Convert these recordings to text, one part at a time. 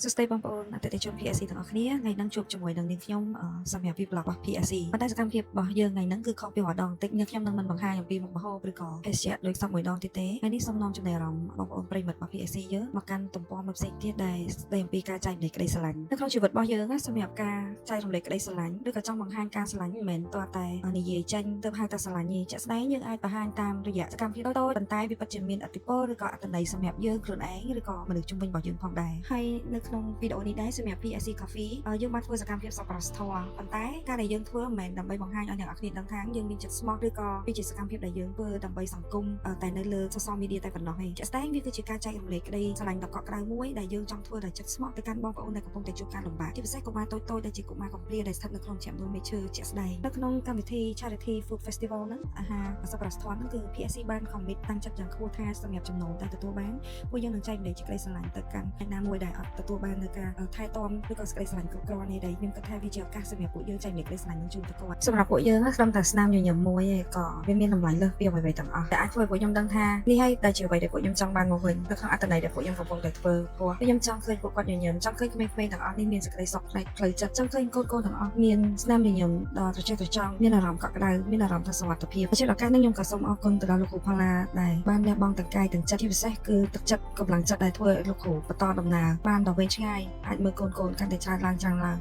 សួស្តីបងប្អូនអតិថិជន PSC ទាំងអស់គ្នាថ្ងៃនេះជួបជាមួយនឹងនាងខ្ញុំសម្រាប់ Vlog របស់ PSC ប៉ុន្តែសកម្មភាពរបស់យើងថ្ងៃនេះគឺខុសពីម្ដងបន្តិចនាងខ្ញុំនឹងមិនបង្ហាញអំពីមុខម្ហូបឬក៏ភេសជ្ជៈដូចសពមួយដងទៀតទេថ្ងៃនេះសូមនាំចំណេះអារម្មណ៍បងប្អូនប្រិយមិត្តរបស់ PSC យើងមកកាន់ទំព័រមួយផ្សេងទៀតដែលស្ដីអំពីការចែករំលែកក្តីស្រឡាញ់នៅក្នុងជីវិតរបស់យើងសម្រាប់ការចែករំលែកក្តីស្រឡាញ់ឬក៏ចង់បង្ហាញការស្រឡាញ់មិនមែនទាល់តែនិយាយចេញទៅហៅតែស្រឡាញ់ទេជាក់ស្ដែងយើងអាចបង្ហាញតាមរយៈសកម្មភាពតូចៗប៉ុន្តែវាពិតជាមានឥទ្ធិពលឬក៏អត្ថន័យសម្រាប់យើងខ្លួនឯងឬក៏មនុស្សជុំវិញរបស់យើងផងដែរហើយនៅក្នុងវីដេអូនេះដែរសម្រាប់ PSC Coffee យើងបានធ្វើសកម្មភាពសប្បុរសធម៌ប៉ុន្តែការដែលយើងធ្វើមិនមែនដើម្បីបង្ហាញឲ្យអ្នកនរគ្នាដឹងថាយើងមានចិត្តស្មោះឬក៏វាជាសកម្មភាពដែលយើងធ្វើដើម្បីសង្គមតែនៅលើ social media តែប៉ុណ្ណោះទេជាក់ស្ដែងវាគឺជាការចែករំលែកក្តីស្រឡាញ់ដ៏កក់ក្ដៅមួយដែលយើងចង់ធ្វើដោយចិត្តស្មោះទៅកាន់បងប្អូនដែលកំពុងតែជួបការលំបាកជាពិសេសកុមារតូចៗដែលជាកុមារកំព្រាដែលស្ថិតនៅក្នុងចំនួនមេឈើជាក់ស្ដែងនៅក្នុងកម្មវិធី Charity Food Festival ហ្នឹងអាហារសប្បុរសធម៌ហ្នឹងគឺ PSC បាន commit តាំងចិត្តយ៉ាងខ្ពស់ថាសម្រាប់ចំណូលដែលទទួលបានពួកយើងនឹងចែករំលែកក្តីស្រឡាញ់ទៅកាន់អ្នកណាមួយដែលអត់ទទួលបាននៅការថែទាំឬក៏ក្តីស្រឡាញ់គ្រប់គ្រាន់នេះដែលខ្ញុំគិតថាវាជាឱកាសសម្រាប់ពួកយើងចែករំលែកក្តីស្រឡាញ់នឹងជូនទៅគាត់សម្រាប់ពួកយើងត្រឹមតែស្នាមញញឹមមួយឯងក៏វាមានតម្លៃលើសពីអ្វីៗទាំងអស់ដែលអាចធ្វើឲ្យពួកខ្ញុំដឹងថានេះហើយដែលជាអ្វីដែលពួកខ្ញុំចង់បានមកវិញនៅក្នុងអត្ថន័យដែលពួកខ្ញុំកំពុងតែធ្វើព្រោះខ្ញុំចង់ឃើញពួកគាត់ញញឹមចង់ឃើញក្មេងៗទាំងអស់នេះមានសេចក្តីសុខផ្នែកផ្លូវចិត្តចង់ឃើញកូនៗទាំងអស់មានស្នាមញញឹមដ៏ត្រចះត្រចង់មានអារម្មណ៍កក់ក្ដៅមានអារម្មណ៍ថាសុវត្ថិភាពជាឱកាសនេះខ្ញុំក៏សូមអរគុណទៅដល់លោកគ្រូផល្លាដែលបានលះបង់ទាំងកាយទាំងចិត្តជាពិសេសគឺទឹកចិត្តកម្លាំងចិត្តដែលធ្វើឲ្យលោកគ្រូបន្តដំណើរបានដល់វែងឆ្ងាយអាចមើលកូនៗកាន់តែច្រើនឡើង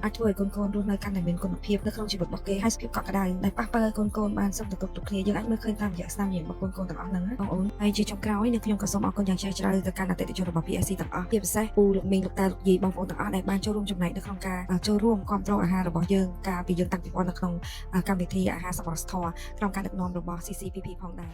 អាចធ្វើឲ្យកូនៗរស់នៅកាន់តែមានគុណភាពនៅក្នុងជីវិតរបស់គេហើយភាពកក់ក្ដៅដែលប៉ះពាល់ឲ្យកូនៗបានសុខទៅគ្រប់គ្នាយើងអាចមើលឃើញតាមរយៈស្នាមញញឹមរបស់កូនៗទាំងអស់ហ្នឹងបងអូនហើយជាចុងក្រោយនេះខ្ញុំក៏សូមអរគុណយ៉ាងជ្រាលជ្រៅទៅកាន់អតិថិជនរបស់ PSC ទាំងអស់ជាពិសេសពូលោកមីងលោកតាលោកយាយបងប្អូនទាំងអស់ដែលបានចូលរួមចំណែកនៅក្នុងការចូលរួមគ្រប់គ្រងអាហាររបស់យើងកាលពីយើងតាំងពីមុននៅក្នុងកម្មវិធីអាហារសប្បុរសធម៌ក្នុងការដឹកនាំរបស់ CCPP ផងដែរ